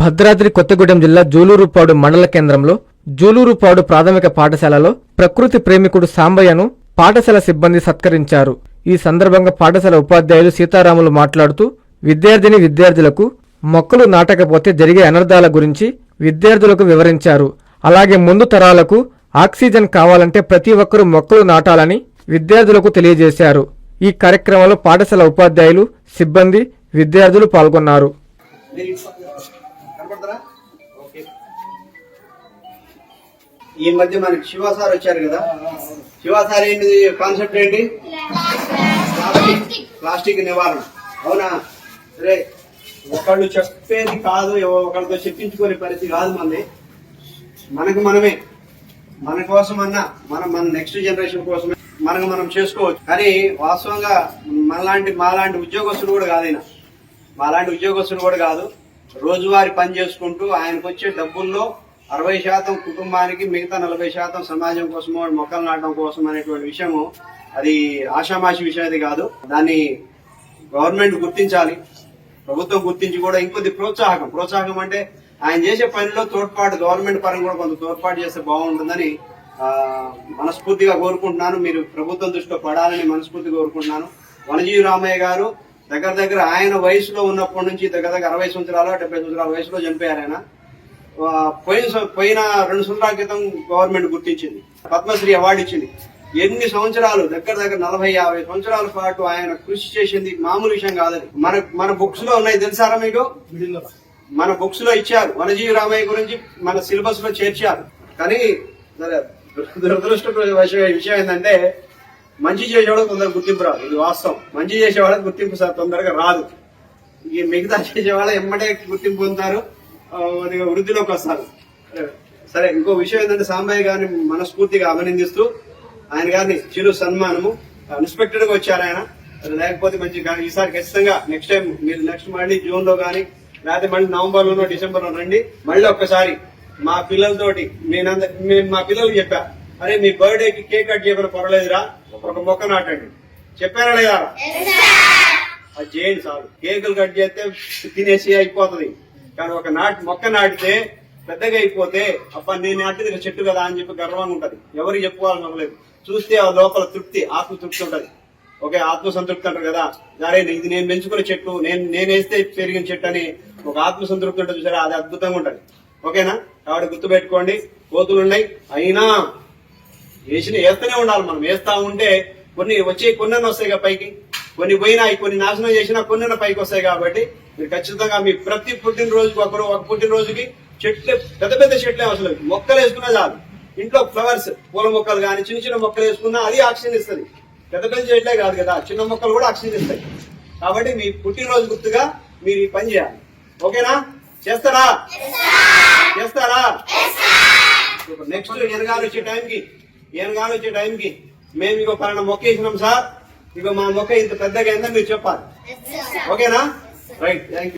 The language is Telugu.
భద్రాద్రి కొత్తగూడెం జిల్లా జూలూరుపాడు మండల కేంద్రంలో జూలూరుపాడు ప్రాథమిక పాఠశాలలో ప్రకృతి ప్రేమికుడు సాంబయ్యను పాఠశాల సిబ్బంది సత్కరించారు. ఈ సందర్భంగా పాఠశాల ఉపాధ్యాయులు సీతారాములు మాట్లాడుతూ విద్యార్థులకు మొక్కలు నాటకపోతే జరిగే అనర్థాల గురించి విద్యార్థులకు వివరించారు. అలాగే ముందు తరాలకు ఆక్సిజన్ కావాలంటే ప్రతి ఒక్కరూ మొక్కలు నాటాలని విద్యార్థులకు తెలియజేశారు. ఈ కార్యక్రమంలో పాఠశాల ఉపాధ్యాయులు, సిబ్బంది, విద్యార్థులు పాల్గొన్నారు. ఈ మధ్య మనకి శివ సార్ వచ్చారు కదా. శివ సార్ ఏంటి కాన్సెప్ట్ ఏంటి? ప్లాస్టిక్ నివారణ. అవునా? రే ఒకళ్ళు చెప్పేది కాదు, ఒకళ్ళతో చెప్పించుకునే పరిస్థితి కాదు మనది. మనకు మనమే, మన కోసమన్నా మన నెక్స్ట్ జనరేషన్ కోసమే మనం చేసుకోవచ్చు. కానీ వాస్తవంగా మాలాంటి ఉద్యోగస్తులు కూడా కాదైనా, మాలాంటి ఉద్యోగస్తులు కూడా కాదు. రోజువారీ పని చేసుకుంటూ ఆయనకు వచ్చే డబ్బుల్లో 60% కుటుంబానికి, మిగతా 40% సమాజం కోసమో మొక్కలు నాటడం కోసం అనేటువంటి విషయము అది ఆషామాషి విషయం అది కాదు. దాన్ని గవర్నమెంట్ గుర్తించాలి, ప్రభుత్వం గుర్తించి కూడా ఇంకొద్ది ప్రోత్సాహం అంటే ఆయన చేసే పనిలో తోడ్పాటు, గవర్నమెంట్ పరంగా కూడా కొంత తోడ్పాటు చేస్తే బాగుంటుందని మనస్ఫూర్తిగా కోరుకుంటున్నాను. మీరు ప్రభుత్వం దృష్టిలో పడాలని మనస్ఫూర్తిగా కోరుకుంటున్నాను. వనజీవి రామయ్య గారు దగ్గర ఆయన వయసులో ఉన్నప్పటి నుంచి దగ్గర 60 సంవత్సరాలు 70 సంవత్సరాల వయసులో చనిపోయారు. ఆయన పోయిన 2 సంవత్సరాల క్రితం గవర్నమెంట్ గుర్తించింది, పద్మశ్రీ అవార్డు ఇచ్చింది. ఎన్ని సంవత్సరాలు, దగ్గర 40-50 సంవత్సరాల పాటు ఆయన కృషి చేసింది మామూలు విషయం కాదని మన బుక్స్ లో ఉన్నాయి. తెలుసారా మీకు? మన బుక్స్ లో ఇచ్చారు. వనజీవి రామయ్య గురించి మన సిలబస్ లో చేర్చారు. కానీ దురదృష్ట విషయం ఏంటంటే మంచి చేసేవాళ్ళకి తొందరగా గుర్తింపు రాదు. ఇది వాస్తవం. మంచి చేసేవాళ్ళకి గుర్తింపు తొందరగా రాదు. ఈ మిగతా చేసేవాళ్ళ ఎమ్మటే గుర్తింపు పొందుతారు, వృద్ధిలోకి వస్తారు. సరే, ఇంకో విషయం ఏంటంటే సాంబయ్య గారిని మనస్ఫూర్తిగా అభినందిస్తూ ఆయన గారిని చిరు సన్మానము అన్ఎక్స్పెక్టెడ్ గా వచ్చారు ఆయన. లేకపోతే మంచి, ఈసారి ఖచ్చితంగా నెక్స్ట్ టైం మీరు మళ్ళీ జూన్ లో కానీ లేకపోతే మళ్ళీ నవంబర్ లోనో డిసెంబర్ లో రండి. మళ్ళీ ఒక్కసారి మా పిల్లలతోటి నేను మా పిల్లలకి చెప్పా, అరే మీ బర్త్డేకి కేక్ కట్ చేయడం పర్వాలేదురా, ఒక మొక్క నాటండి. చెప్పారా లేదా? అది చేయండి చాలు. కేకులు కట్ చేస్తే తినేసి అయిపోతుంది. కానీ ఒక మొక్క నాటితే పెద్దగా అయిపోతే అప్ప నేను నాటిది చెట్టు కదా అని చెప్పి గర్వంగా ఉంటది. ఎవరికి చెప్పుకోవాలని అవ్వలేదు. చూస్తే ఆ లోపల తృప్తి, ఆత్మతృప్తి ఉంటది. ఓకే, ఆత్మసంతృప్తి అంటారు కదా. సరే, ఇది నేను పెంచుకునే చెట్టు, నేను వేస్తే పెరిగిన చెట్టు అని ఒక ఆత్మసంతృప్తి ఉంటుంది. చూసారా? అది అద్భుతంగా ఉంటది. ఓకేనా? కాబట్టి గుర్తుపెట్టుకోండి, కోతులు ఉన్నాయి అయినా వేస్తూనే ఉండాలి. మనం వేస్తా ఉంటే కొన్ని వస్తాయి పైకి, కొన్ని పోయినాయి, కొన్ని నాశనం చేసినా కొన్ని పైకి వస్తాయి. కాబట్టి మీరు ఖచ్చితంగా మీ ప్రతి పుట్టినరోజుకి ఒక పుట్టినరోజుకి చెట్లు, పెద్ద చెట్లే అసలు మొక్కలు వేసుకున్నా చాలు. ఇంట్లో ఫ్లవర్స్, పూల మొక్కలు కానీ చిన్న మొక్కలు వేసుకున్నా అది ఆక్సిజన్ ఇస్తుంది. పెద్ద చెట్లే కాదు కదా, చిన్న మొక్కలు కూడా ఆక్సిజన్ ఇస్తాయి. కాబట్టి మీ పుట్టినరోజు గుర్తుగా మీరు ఈ పని చేయాలి. ఓకేనా? చేస్తారా? నెక్స్ట్ ఎనగాలు వచ్చే టైంకి మేము ఇగో పలానా మొక్క వేసినాం సార్, ఇగో మా మొక్క ఇంత పెద్దగా అయిందని మీరు చెప్పాలి. ఓకేనా? Right, thank you.